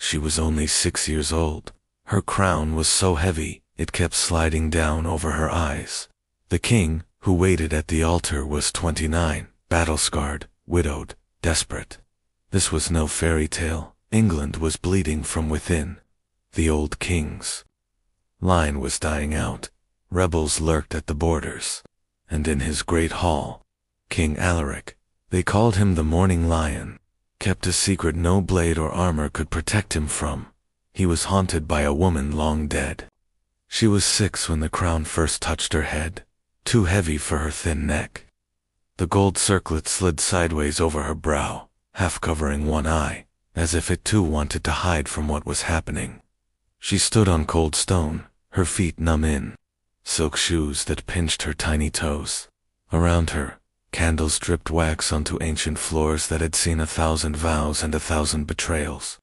She was only 6 years old. Her crown was so heavy, it kept sliding down over her eyes. The king, who waited at the altar, was 29, battle-scarred, widowed, desperate. This was no fairy tale. England was bleeding from within. The old king's line was dying out. Rebels lurked at the borders. And in his great hall, King Alaric, they called him the Morning Lion, kept a secret no blade or armor could protect him from. He was haunted by a woman long dead. She was 6 when the crown first touched her head, too heavy for her thin neck. The gold circlet slid sideways over her brow, half covering one eye, as if it too wanted to hide from what was happening. She stood on cold stone, her feet numb in silk shoes that pinched her tiny toes. Around her, candles dripped wax onto ancient floors that had seen 1,000 vows and 1,000 betrayals.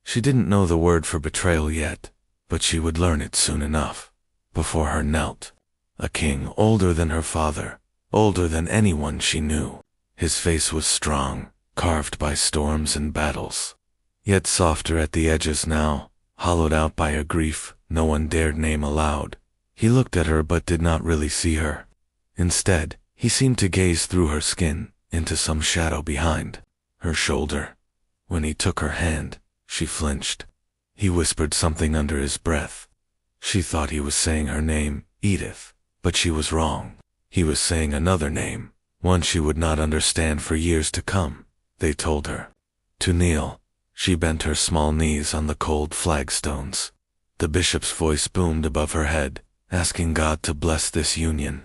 She didn't know the word for betrayal yet, but she would learn it soon enough. Before her knelt a king older than her father, older than anyone she knew. His face was strong, carved by storms and battles, yet softer at the edges now, hollowed out by a grief no one dared name aloud. He looked at her but did not really see her. Instead, he seemed to gaze through her skin, into some shadow behind her shoulder. When he took her hand, she flinched. He whispered something under his breath. She thought he was saying her name, Edith, but she was wrong. He was saying another name, one she would not understand for years to come. They told her to kneel. She bent her small knees on the cold flagstones. The bishop's voice boomed above her head, asking God to bless this union.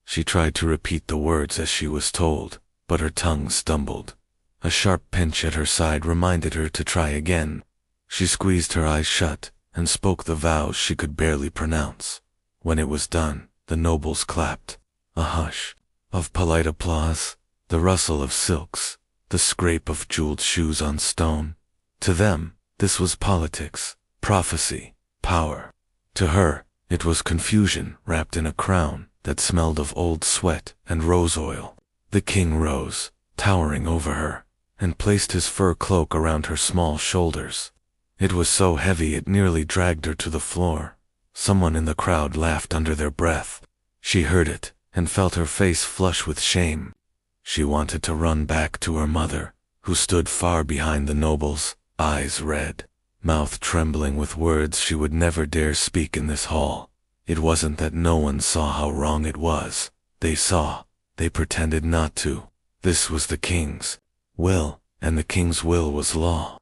She tried to repeat the words as she was told, but her tongue stumbled. A sharp pinch at her side reminded her to try again. She squeezed her eyes shut and spoke the vows she could barely pronounce. When it was done, the nobles clapped. A hush of polite applause, the rustle of silks, the scrape of jeweled shoes on stone. To them, this was politics, prophecy, power. To her, it was confusion wrapped in a crown that smelled of old sweat and rose oil. The king rose, towering over her, and placed his fur cloak around her small shoulders. It was so heavy it nearly dragged her to the floor. Someone in the crowd laughed under their breath. She heard it, and felt her face flush with shame. She wanted to run back to her mother, who stood far behind the nobles, eyes red, mouth trembling with words she would never dare speak in this hall. It wasn't that no one saw how wrong it was. They saw. They pretended not to. This was the king's will, and the king's will was law.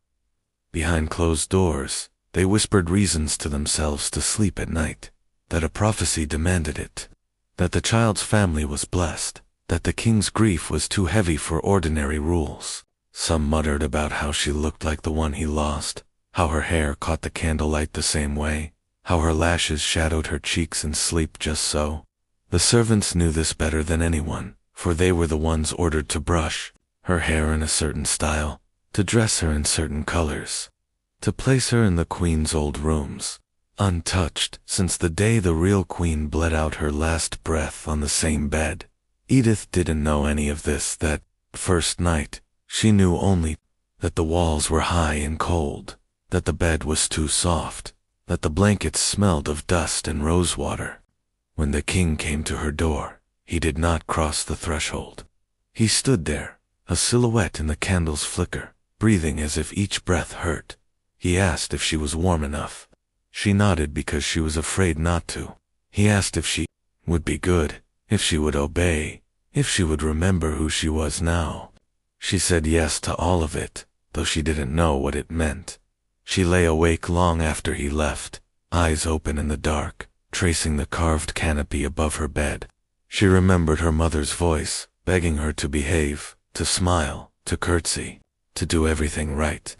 Behind closed doors, they whispered reasons to themselves to sleep at night, that a prophecy demanded it, that the child's family was blessed, that the king's grief was too heavy for ordinary rules. Some muttered about how she looked like the one he lost, how her hair caught the candlelight the same way, how her lashes shadowed her cheeks in sleep just so. The servants knew this better than anyone, for they were the ones ordered to brush her hair in a certain style, to dress her in certain colors, to place her in the queen's old rooms, untouched since the day the real queen bled out her last breath on the same bed. Edith didn't know any of this that first night. She knew only that the walls were high and cold, that the bed was too soft, that the blankets smelled of dust and rosewater. When the king came to her door, he did not cross the threshold. He stood there, a silhouette in the candle's flicker, breathing as if each breath hurt. He asked if she was warm enough. She nodded because she was afraid not to. He asked if she would be good, if she would obey, if she would remember who she was now. She said yes to all of it, though she didn't know what it meant. She lay awake long after he left, eyes open in the dark, tracing the carved canopy above her bed. She remembered her mother's voice, begging her to behave, to smile, to curtsy, to do everything right.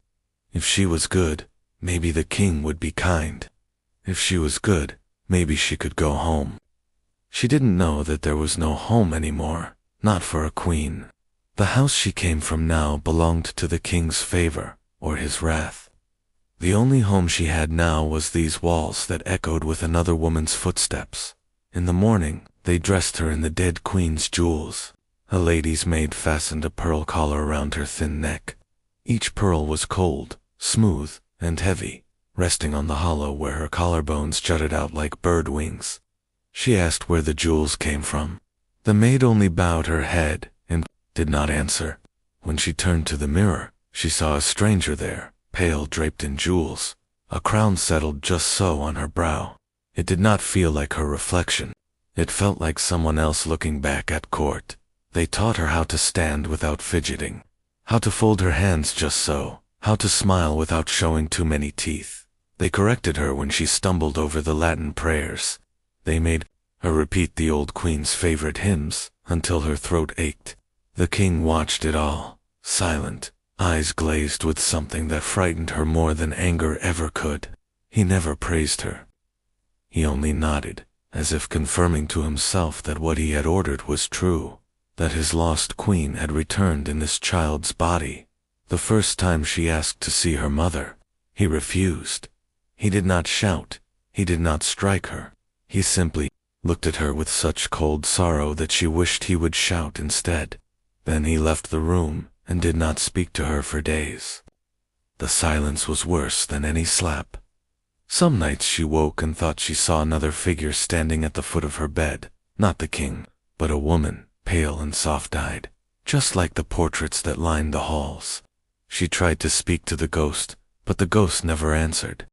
If she was good, maybe the king would be kind. If she was good, maybe she could go home. She didn't know that there was no home anymore, not for a queen. The house she came from now belonged to the king's favor, or his wrath. The only home she had now was these walls that echoed with another woman's footsteps. In the morning, they dressed her in the dead queen's jewels. A lady's maid fastened a pearl collar around her thin neck. Each pearl was cold, smooth, and heavy, resting on the hollow where her collarbones jutted out like bird wings. She asked where the jewels came from. The maid only bowed her head and did not answer. When she turned to the mirror, she saw a stranger there, pale, draped in jewels. A crown settled just so on her brow. It did not feel like her reflection. It felt like someone else looking back at court. They taught her how to stand without fidgeting, how to fold her hands just so, how to smile without showing too many teeth. They corrected her when she stumbled over the Latin prayers. They made her repeat the old queen's favorite hymns until her throat ached. The king watched it all, silent, eyes glazed with something that frightened her more than anger ever could. He never praised her. He only nodded, as if confirming to himself that what he had ordered was true, that his lost queen had returned in this child's body. The first time she asked to see her mother, he refused. He did not shout, he did not strike her. He simply looked at her with such cold sorrow that she wished he would shout instead. Then he left the room and did not speak to her for days. The silence was worse than any slap. Some nights she woke and thought she saw another figure standing at the foot of her bed, not the king, but a woman, pale and soft-eyed, just like the portraits that lined the halls. She tried to speak to the ghost, but the ghost never answered.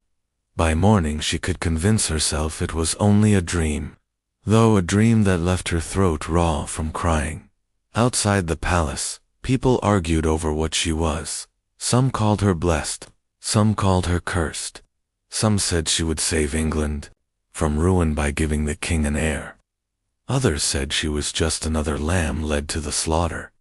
By morning she could convince herself it was only a dream, though a dream that left her throat raw from crying. Outside the palace, people argued over what she was. Some called her blessed, some called her cursed. Some said she would save England from ruin by giving the king an heir. Others said she was just another lamb led to the slaughter.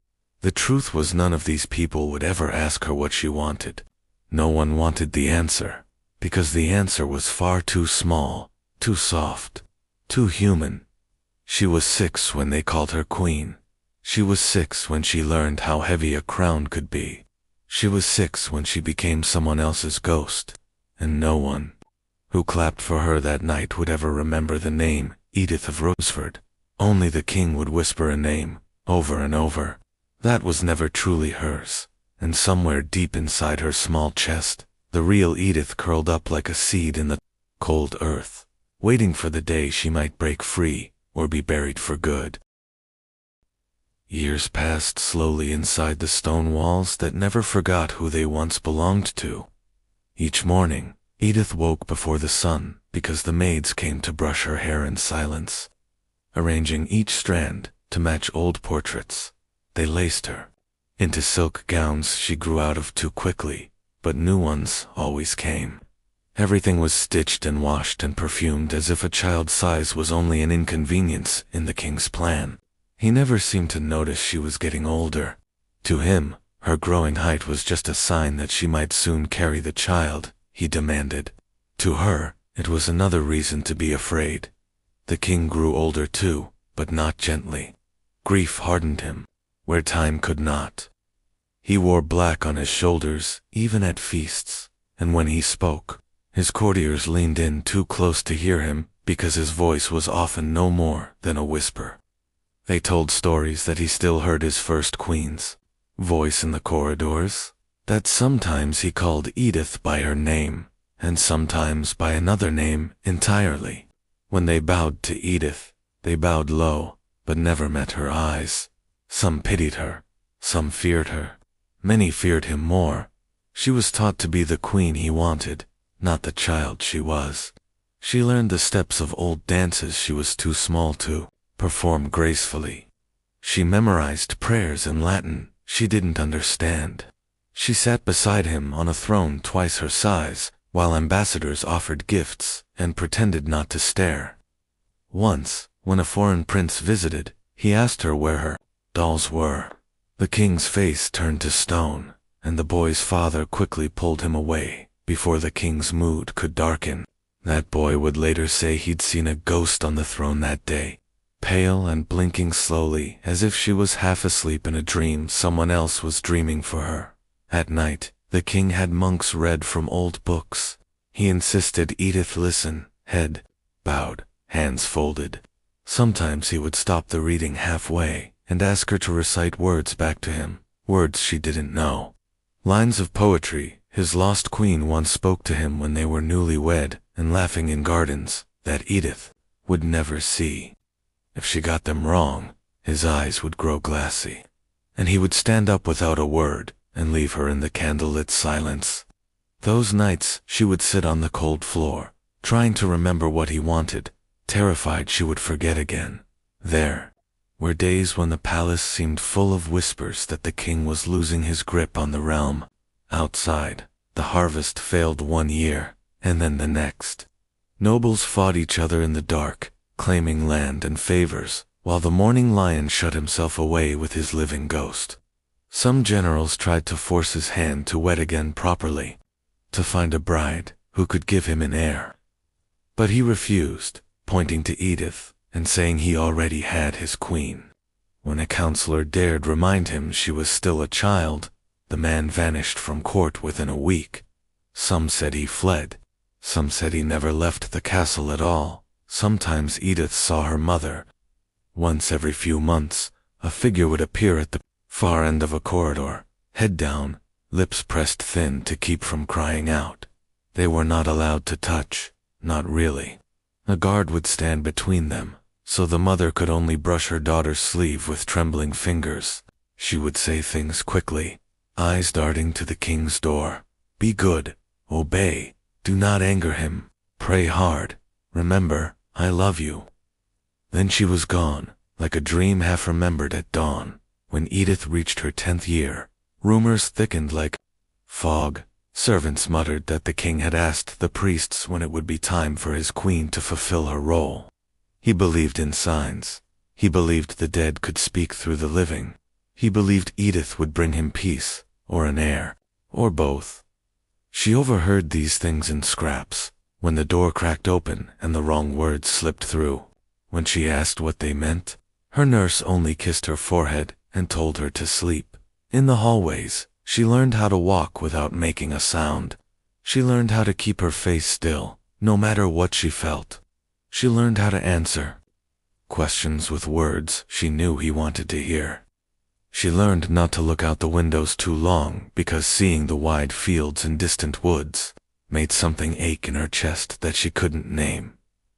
The truth was none of these people would ever ask her what she wanted. No one wanted the answer, because the answer was far too small, too soft, too human. She was 6 when they called her queen. She was 6 when she learned how heavy a crown could be. She was 6 when she became someone else's ghost. And no one who clapped for her that night would ever remember the name Edith of Rochefort. Only the king would whisper a name, over and over. That was never truly hers, and somewhere deep inside her small chest, the real Edith curled up like a seed in the cold earth, waiting for the day she might break free or be buried for good. Years passed slowly inside the stone walls that never forgot who they once belonged to. Each morning, Edith woke before the sun because the maids came to brush her hair in silence, arranging each strand to match old portraits. They laced her into silk gowns she grew out of too quickly, but new ones always came. Everything was stitched and washed and perfumed as if a child's size was only an inconvenience in the king's plan. He never seemed to notice she was getting older. To him, her growing height was just a sign that she might soon carry the child he demanded. To her, it was another reason to be afraid. The king grew older too, but not gently. Grief hardened him, where time could not. He wore black on his shoulders, even at feasts, and when he spoke, his courtiers leaned in too close to hear him because his voice was often no more than a whisper. They told stories that he still heard his first queen's voice in the corridors, that sometimes he called Edith by her name, and sometimes by another name entirely. When they bowed to Edith, they bowed low, but never met her eyes. Some pitied her, some feared her. Many feared him more. She was taught to be the queen he wanted, not the child she was. She learned the steps of old dances she was too small to perform gracefully. She memorized prayers in Latin she didn't understand. She sat beside him on a throne twice her size, while ambassadors offered gifts and pretended not to stare. Once, when a foreign prince visited, he asked her where her dolls were. The king's face turned to stone, and the boy's father quickly pulled him away before the king's mood could darken. That boy would later say he'd seen a ghost on the throne that day, pale and blinking slowly as if she was half asleep in a dream someone else was dreaming for her. At night, the king had monks read from old books. He insisted Edith listen, head bowed, hands folded. Sometimes he would stop the reading halfway and ask her to recite words back to him, words she didn't know. Lines of poetry His lost queen once spoke to him when they were newly wed and laughing in gardens that Edith would never see. If she got them wrong, his eyes would grow glassy, and he would stand up without a word and leave her in the candlelit silence. Those nights she would sit on the cold floor, trying to remember what he wanted, terrified she would forget again. There were days when the palace seemed full of whispers that the king was losing his grip on the realm. Outside, the harvest failed one year, and then the next. Nobles fought each other in the dark, claiming land and favors, while the mourning lion shut himself away with his living ghost. Some generals tried to force his hand to wed again properly, to find a bride who could give him an heir. But he refused, pointing to Edith and saying he already had his queen. When a counselor dared remind him she was still a child, the man vanished from court within a week. Some said he fled. Some said he never left the castle at all. Sometimes Edith saw her mother. Once every few months, a figure would appear at the far end of a corridor, head down, lips pressed thin to keep from crying out. They were not allowed to touch, not really. A guard would stand between them, so the mother could only brush her daughter's sleeve with trembling fingers. She would say things quickly, eyes darting to the king's door. Be good, obey, do not anger him, pray hard, remember, I love you. Then she was gone, like a dream half remembered at dawn. When Edith reached her 10th year, rumors thickened like fog. Servants muttered that the king had asked the priests when it would be time for his queen to fulfill her role. He believed in signs. He believed the dead could speak through the living. He believed Edith would bring him peace, or an heir, or both. She overheard these things in scraps, when the door cracked open and the wrong words slipped through. When she asked what they meant, her nurse only kissed her forehead and told her to sleep. In the hallways, she learned how to walk without making a sound. She learned how to keep her face still, no matter what she felt. She learned how to answer questions with words she knew he wanted to hear. She learned not to look out the windows too long because seeing the wide fields and distant woods made something ache in her chest that she couldn't name.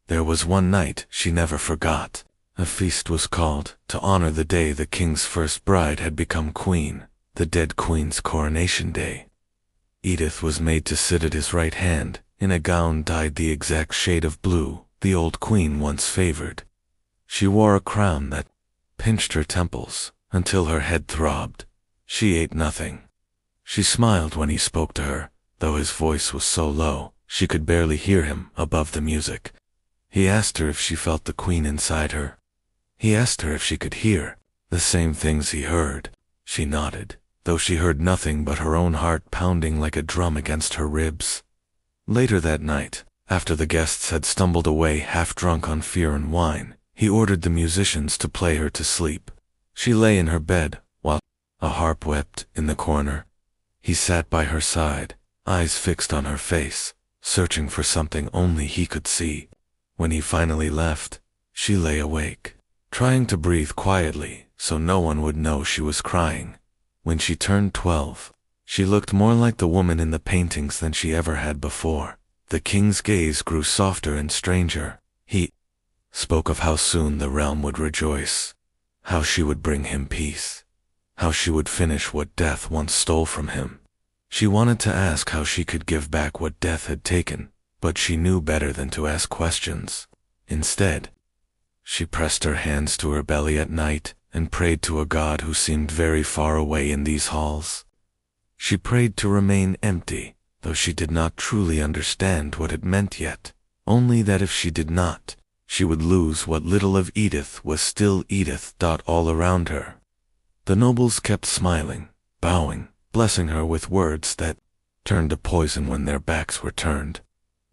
There was one night she never forgot. A feast was called to honor the day the king's first bride had become queen, the dead queen's coronation day. Edith was made to sit at his right hand, in a gown dyed the exact shade of blue the old queen once favored. She wore a crown that pinched her temples until her head throbbed. She ate nothing. She smiled when he spoke to her, though his voice was so low she could barely hear him above the music. He asked her if she felt the queen inside her. He asked her if she could hear the same things he heard. She nodded, though she heard nothing but her own heart pounding like a drum against her ribs. Later that night, after the guests had stumbled away half-drunk on fear and wine, he ordered the musicians to play her to sleep. She lay in her bed, while a harp wept in the corner. He sat by her side, eyes fixed on her face, searching for something only he could see. When he finally left, she lay awake, trying to breathe quietly so no one would know she was crying. When she turned 12, she looked more like the woman in the paintings than she ever had before. The king's gaze grew softer and stranger. He spoke of how soon the realm would rejoice, how she would bring him peace, how she would finish what death once stole from him. She wanted to ask how she could give back what death had taken, but she knew better than to ask questions. Instead, she pressed her hands to her belly at night and prayed to a god who seemed very far away in these halls. She prayed to remain empty, though she did not truly understand what it meant yet, only that if she did not, she would lose what little of Edith was still Edith. All around her, the nobles kept smiling, bowing, blessing her with words that turned to poison when their backs were turned.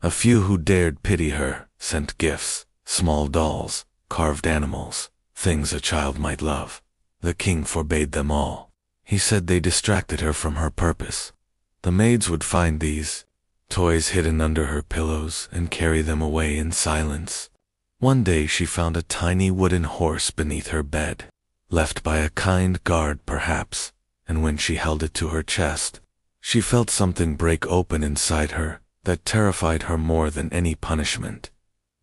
A few who dared pity her sent gifts, small dolls, carved animals, things a child might love. The king forbade them all. He said they distracted her from her purpose. The maids would find these toys hidden under her pillows and carry them away in silence. One day she found a tiny wooden horse beneath her bed, left by a kind guard perhaps, and when she held it to her chest, She felt something break open inside her that terrified her more than any punishment.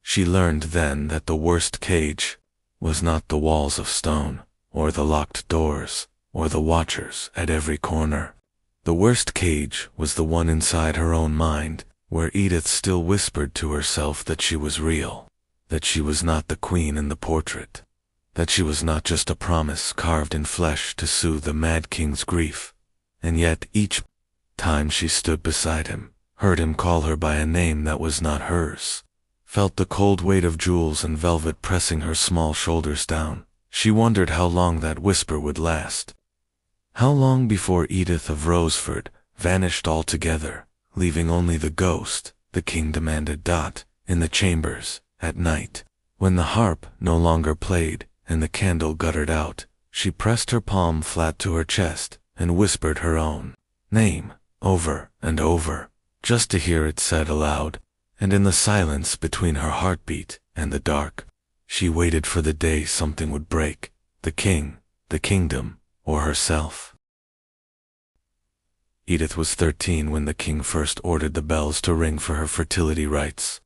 She learned then that the worst cage was not the walls of stone, or the locked doors, or the watchers at every corner. The worst cage was the one inside her own mind, where Edith still whispered to herself that she was real, that she was not the queen in the portrait, that she was not just a promise carved in flesh to soothe the mad king's grief. And yet each time she stood beside him, heard him call her by a name that was not hers, felt the cold weight of jewels and velvet pressing her small shoulders down, she wondered how long that whisper would last. How long before Edith of Roseford vanished altogether, leaving only the ghost, the king demanded. In the chambers, at night, when the harp no longer played and the candle guttered out, she pressed her palm flat to her chest and whispered her own name over and over, just to hear it said aloud, and in the silence between her heartbeat and the dark, she waited for the day something would break, the king, the kingdom, or herself. Edith was 13 when the king first ordered the bells to ring for her fertility rites.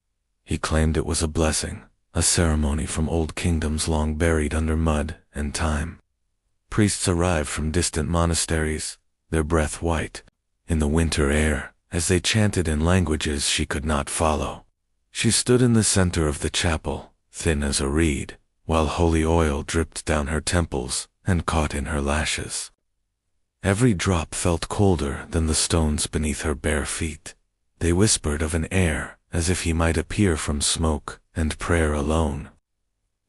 He claimed it was a blessing, a ceremony from old kingdoms long buried under mud and time. Priests arrived from distant monasteries, their breath white, in the winter air, as they chanted in languages she could not follow. She stood in the center of the chapel, thin as a reed, while holy oil dripped down her temples and caught in her lashes. Every drop felt colder than the stones beneath her bare feet. They whispered of an air, as if he might appear from smoke and prayer alone.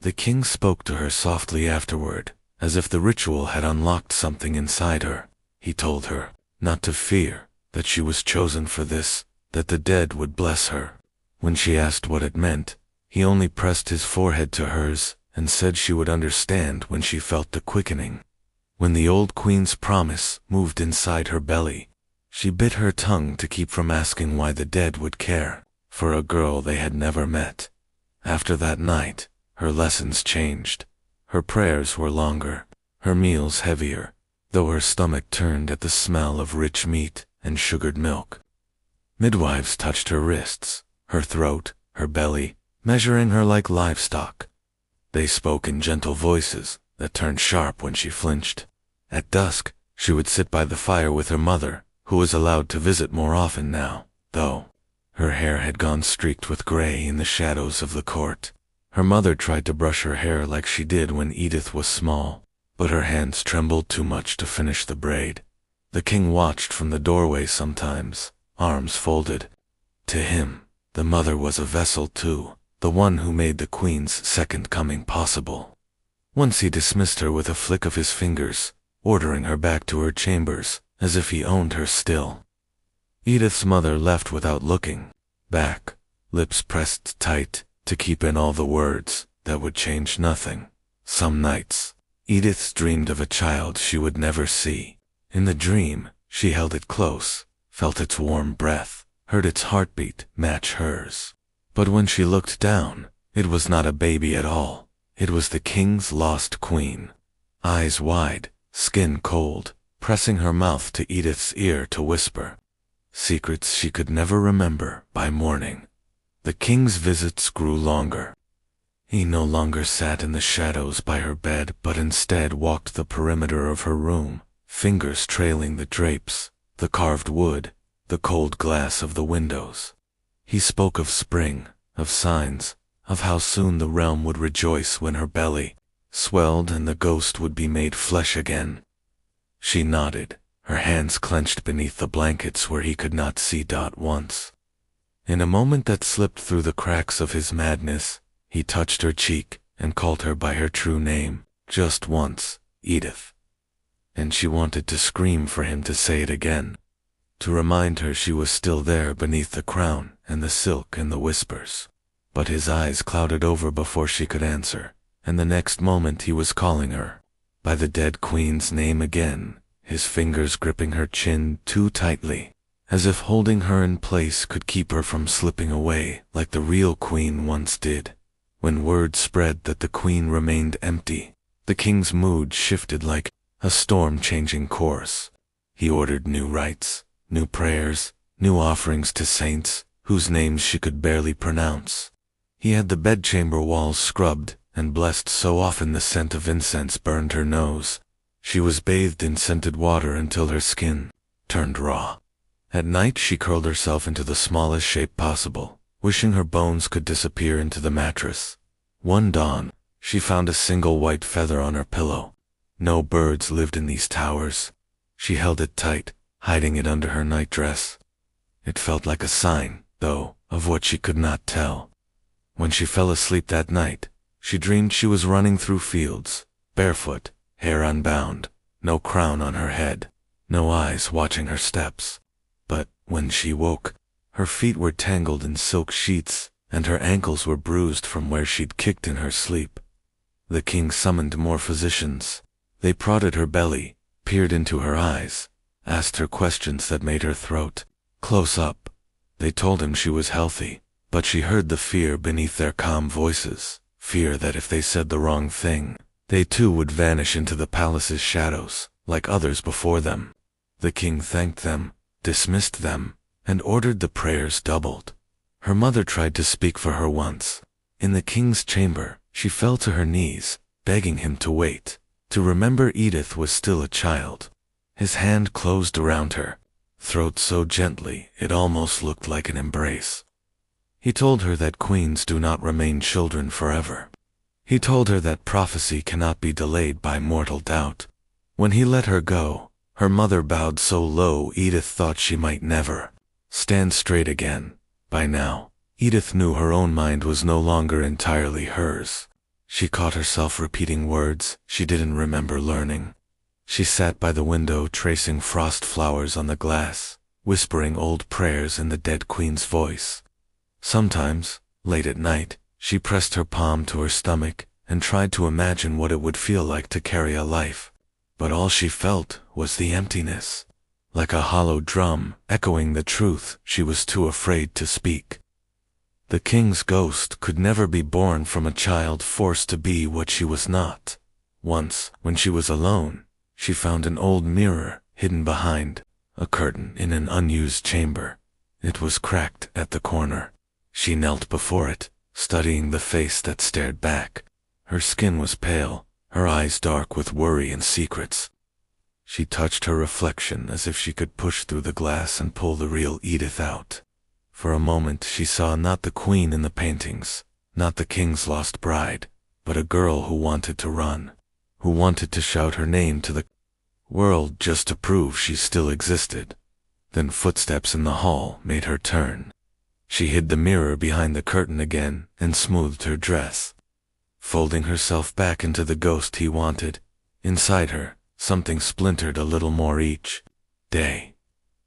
The king spoke to her softly afterward, as if the ritual had unlocked something inside her. He told her not to fear, that she was chosen for this, that the dead would bless her. When she asked what it meant, he only pressed his forehead to hers and said she would understand when she felt the quickening. When the old queen's promise moved inside her belly, she bit her tongue to keep from asking why the dead would care for a girl they had never met. After that night, her lessons changed. Her prayers were longer, her meals heavier, though her stomach turned at the smell of rich meat and sugared milk. Midwives touched her wrists, her throat, her belly, measuring her like livestock. They spoke in gentle voices that turned sharp when she flinched. At dusk, she would sit by the fire with her mother, who was allowed to visit more often now, though her hair had gone streaked with gray in the shadows of the court. Her mother tried to brush her hair like she did when Edith was small, but her hands trembled too much to finish the braid. The king watched from the doorway sometimes, arms folded. To him, the mother was a vessel too, the one who made the queen's second coming possible. Once he dismissed her with a flick of his fingers, ordering her back to her chambers, as if he owned her still. Edith's mother left without looking back, lips pressed tight to keep in all the words that would change nothing. Some nights, Edith dreamed of a child she would never see. In the dream, she held it close, felt its warm breath, heard its heartbeat match hers. But when she looked down, it was not a baby at all. It was the king's lost queen. Eyes wide, skin cold, pressing her mouth to Edith's ear to whisper secrets she could never remember by morning. The king's visits grew longer. He no longer sat in the shadows by her bed, but instead walked the perimeter of her room, fingers trailing the drapes, the carved wood, the cold glass of the windows. He spoke of spring, of signs, of how soon the realm would rejoice when her belly swelled and the ghost would be made flesh again. She nodded, her hands clenched beneath the blankets where he could not see. Once, in a moment that slipped through the cracks of his madness, he touched her cheek and called her by her true name, just once, Edith. And she wanted to scream for him to say it again, to remind her she was still there beneath the crown and the silk and the whispers. But his eyes clouded over before she could answer, and the next moment he was calling her by the dead queen's name again, his fingers gripping her chin too tightly, as if holding her in place could keep her from slipping away like the real queen once did. When word spread that the queen remained empty, the king's mood shifted like a storm changing course. He ordered new rites, new prayers, new offerings to saints, whose names she could barely pronounce. He had the bedchamber walls scrubbed and blessed so often the scent of incense burned her nose. She was bathed in scented water until her skin turned raw. At night she curled herself into the smallest shape possible, wishing her bones could disappear into the mattress. One dawn, she found a single white feather on her pillow. No birds lived in these towers. She held it tight, hiding it under her nightdress. It felt like a sign, though, of what she could not tell. When she fell asleep that night, she dreamed she was running through fields, barefoot, hair unbound, no crown on her head, no eyes watching her steps. But when she woke, her feet were tangled in silk sheets, and her ankles were bruised from where she'd kicked in her sleep. The king summoned more physicians. They prodded her belly, peered into her eyes, asked her questions that made her throat close up. They told him she was healthy, but she heard the fear beneath their calm voices, fear that if they said the wrong thing, they too would vanish into the palace's shadows, like others before them. The king thanked them, dismissed them, and ordered the prayers doubled. Her mother tried to speak for her once. In the king's chamber, she fell to her knees, begging him to wait, to remember Edith was still a child. His hand closed around her, throat so gently it almost looked like an embrace. He told her that queens do not remain children forever. He told her that prophecy cannot be delayed by mortal doubt. When he let her go, her mother bowed so low Edith thought she might never stand straight again. By now, Edith knew her own mind was no longer entirely hers. She caught herself repeating words she didn't remember learning. She sat by the window tracing frost flowers on the glass, whispering old prayers in the dead queen's voice. Sometimes, late at night, she pressed her palm to her stomach and tried to imagine what it would feel like to carry a life. But all she felt was the emptiness, like a hollow drum echoing the truth she was too afraid to speak. The king's ghost could never be born from a child forced to be what she was not. Once, when she was alone, she found an old mirror hidden behind a curtain in an unused chamber. It was cracked at the corner. She knelt before it, studying the face that stared back. Her skin was pale, her eyes dark with worry and secrets. She touched her reflection as if she could push through the glass and pull the real Edith out. For a moment she saw not the queen in the paintings, not the king's lost bride, but a girl who wanted to run, who wanted to shout her name to the world just to prove she still existed. Then footsteps in the hall made her turn. She hid the mirror behind the curtain again and smoothed her dress. Folding herself back into the ghost he wanted, inside her, something splintered a little more each day.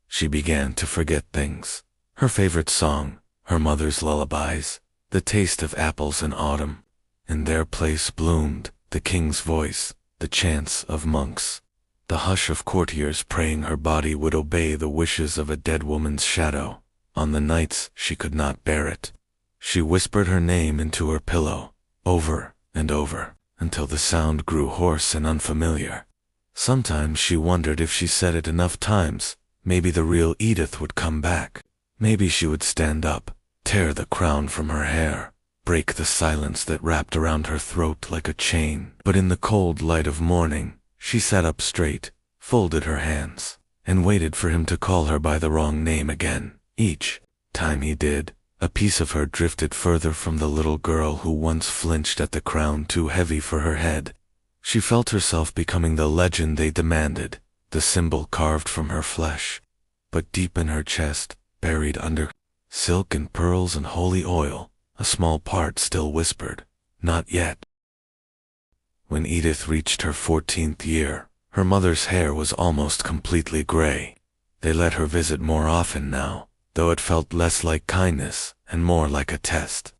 She began to forget things. Her favorite song, her mother's lullabies, the taste of apples in autumn. In their place bloomed the king's voice, the chants of monks, the hush of courtiers praying her body would obey the wishes of a dead woman's shadow. On the nights she could not bear it, she whispered her name into her pillow, over and over, until the sound grew hoarse and unfamiliar. Sometimes she wondered if she said it enough times, maybe the real Edith would come back. Maybe she would stand up, tear the crown from her hair, break the silence that wrapped around her throat like a chain. But in the cold light of morning, she sat up straight, folded her hands, and waited for him to call her by the wrong name again. Each time he did, a piece of her drifted further from the little girl who once flinched at the crown too heavy for her head. She felt herself becoming the legend they demanded, the symbol carved from her flesh. But deep in her chest, buried under silk and pearls and holy oil, a small part still whispered, "Not yet." When Edith reached her 14th year, her mother's hair was almost completely gray. They let her visit more often now, though it felt less like kindness and more like a test.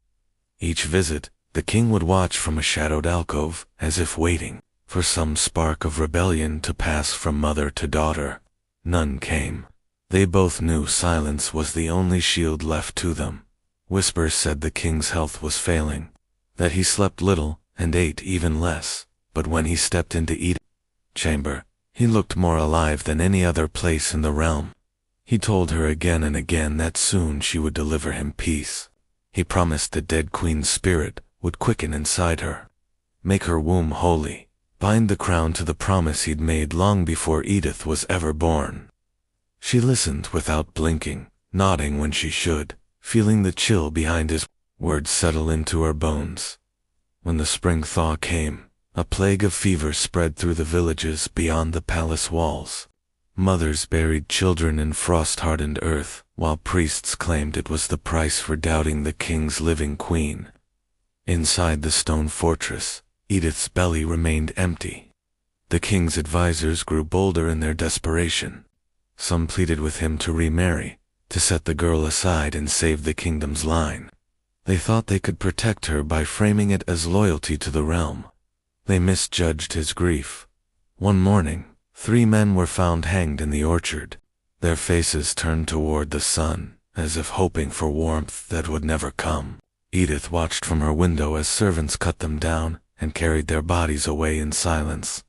Each visit, the king would watch from a shadowed alcove, as if waiting for some spark of rebellion to pass from mother to daughter. None came. They both knew silence was the only shield left to them. Whispers said the king's health was failing, that he slept little and ate even less, but when he stepped into Edith's chamber, he looked more alive than any other place in the realm. He told her again and again that soon she would deliver him peace. He promised the dead queen's spirit would quicken inside her, make her womb holy, bind the crown to the promise he'd made long before Edith was ever born. She listened without blinking, nodding when she should, feeling the chill behind his words settle into her bones. When the spring thaw came, a plague of fever spread through the villages beyond the palace walls. Mothers buried children in frost-hardened earth, while priests claimed it was the price for doubting the king's living queen. Inside the stone fortress, Edith's belly remained empty. The king's advisors grew bolder in their desperation. Some pleaded with him to remarry, to set the girl aside and save the kingdom's line. They thought they could protect her by framing it as loyalty to the realm. They misjudged his grief. One morning, 3 men were found hanged in the orchard, their faces turned toward the sun, as if hoping for warmth that would never come. Edith watched from her window as servants cut them down and carried their bodies away in silence.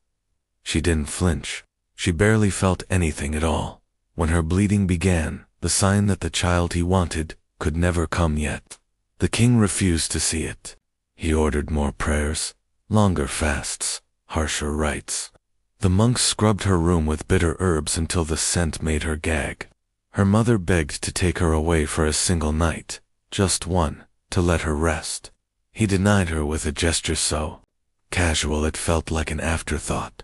She didn't flinch. She barely felt anything at all. When her bleeding began, the sign that the child he wanted could never come yet. The king refused to see it. He ordered more prayers, longer fasts, harsher rites. The monks scrubbed her room with bitter herbs until the scent made her gag. Her mother begged to take her away for a single night, just one, to let her rest. He denied her with a gesture so casual it felt like an afterthought.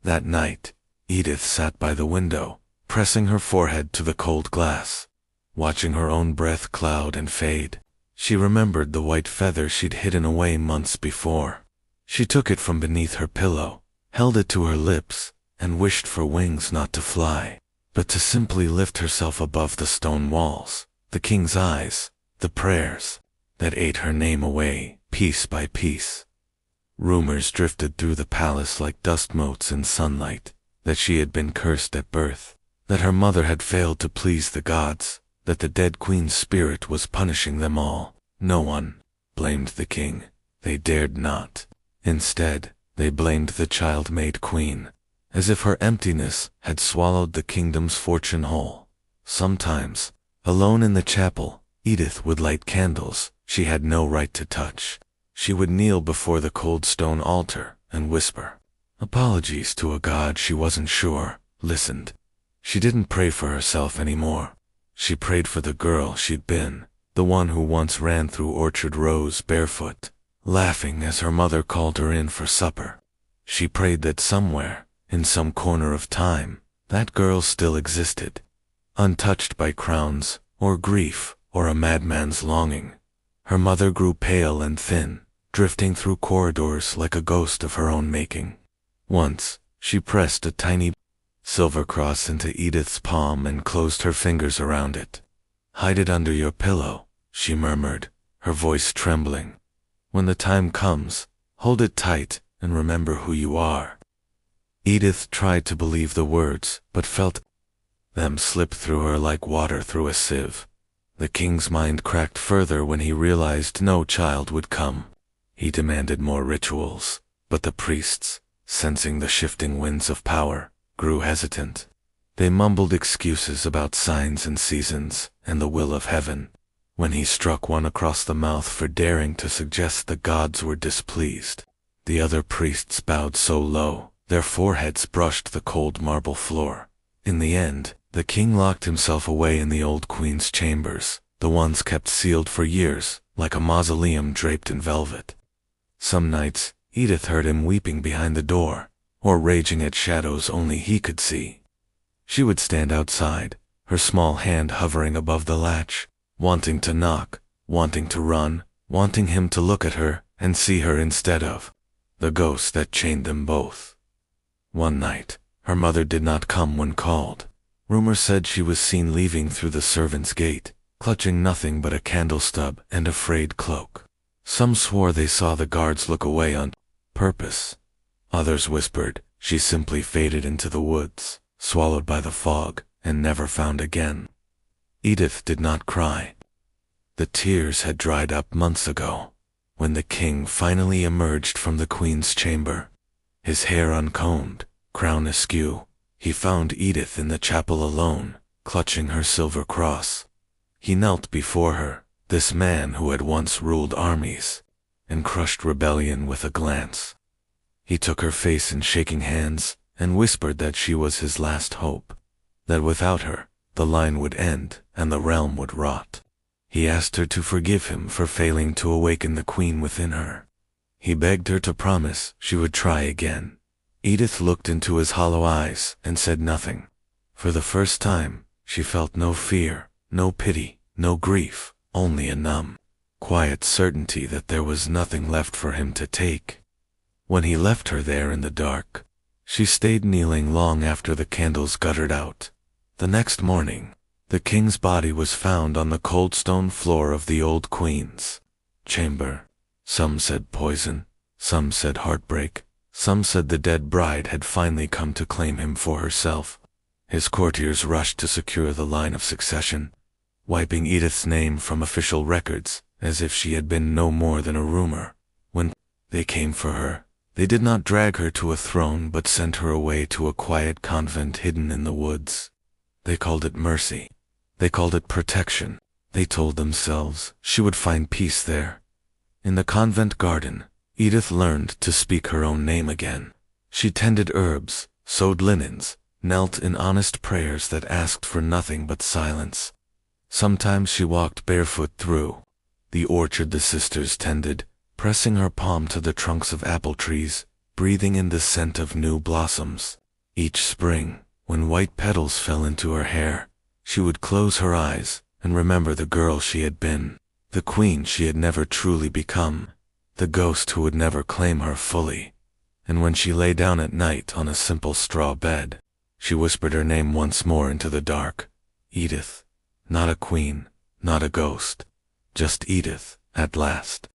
That night, Edith sat by the window, pressing her forehead to the cold glass, watching her own breath cloud and fade. She remembered the white feather she'd hidden away months before. She took it from beneath her pillow, held it to her lips, and wished for wings not to fly, but to simply lift herself above the stone walls, the king's eyes, the prayers that ate her name away, piece by piece. Rumors drifted through the palace like dust motes in sunlight, that she had been cursed at birth, that her mother had failed to please the gods, that the dead queen's spirit was punishing them all. No one blamed the king. They dared not. Instead, they blamed the child-made queen, as if her emptiness had swallowed the kingdom's fortune whole. Sometimes, alone in the chapel, Edith would light candles she had no right to touch. She would kneel before the cold stone altar and whisper apologies to a god she wasn't sure listened. She didn't pray for herself anymore. She prayed for the girl she'd been, the one who once ran through orchard rows barefoot, laughing as her mother called her in for supper. She prayed that somewhere, in some corner of time, that girl still existed, untouched by crowns, or grief, or a madman's longing. Her mother grew pale and thin, drifting through corridors like a ghost of her own making. Once, she pressed a tiny silver cross into Edith's palm and closed her fingers around it. "Hide it under your pillow," she murmured, her voice trembling. "When the time comes, hold it tight and remember who you are." Edith tried to believe the words, but felt them slip through her like water through a sieve. The king's mind cracked further when he realized no child would come. He demanded more rituals, but the priests, sensing the shifting winds of power, grew hesitant. They mumbled excuses about signs and seasons and the will of heaven. When he struck one across the mouth for daring to suggest the gods were displeased, the other priests bowed so low, their foreheads brushed the cold marble floor. In the end, the king locked himself away in the old queen's chambers, the ones kept sealed for years, like a mausoleum draped in velvet. Some nights, Edith heard him weeping behind the door, or raging at shadows only he could see. She would stand outside, her small hand hovering above the latch, wanting to knock, wanting to run, wanting him to look at her and see her instead of the ghost that chained them both. One night, her mother did not come when called. Rumor said she was seen leaving through the servants' gate, clutching nothing but a candle stub and a frayed cloak. Some swore they saw the guards look away on purpose. Others whispered she simply faded into the woods, swallowed by the fog, and never found again. Edith did not cry. The tears had dried up months ago, when the king finally emerged from the queen's chamber. His hair uncombed, crown askew, he found Edith in the chapel alone, clutching her silver cross. He knelt before her, this man who had once ruled armies, and crushed rebellion with a glance. He took her face in shaking hands, and whispered that she was his last hope, that without her, the line would end and the realm would rot. He asked her to forgive him for failing to awaken the queen within her. He begged her to promise she would try again. Edith looked into his hollow eyes and said nothing. For the first time, she felt no fear, no pity, no grief, only a numb, quiet certainty that there was nothing left for him to take. When he left her there in the dark, she stayed kneeling long after the candles guttered out. The next morning, the king's body was found on the cold stone floor of the old queen's chamber. Some said poison, some said heartbreak, some said the dead bride had finally come to claim him for herself. His courtiers rushed to secure the line of succession, wiping Edith's name from official records as if she had been no more than a rumor. When they came for her, they did not drag her to a throne but sent her away to a quiet convent hidden in the woods. They called it mercy. They called it protection. They told themselves she would find peace there. In the convent garden, Edith learned to speak her own name again. She tended herbs, sewed linens, knelt in honest prayers that asked for nothing but silence. Sometimes she walked barefoot through the orchard the sisters tended, pressing her palm to the trunks of apple trees, breathing in the scent of new blossoms. Each spring, when white petals fell into her hair, she would close her eyes and remember the girl she had been, the queen she had never truly become, the ghost who would never claim her fully. And when she lay down at night on a simple straw bed, she whispered her name once more into the dark. Edith. Not a queen, not a ghost, just Edith, at last.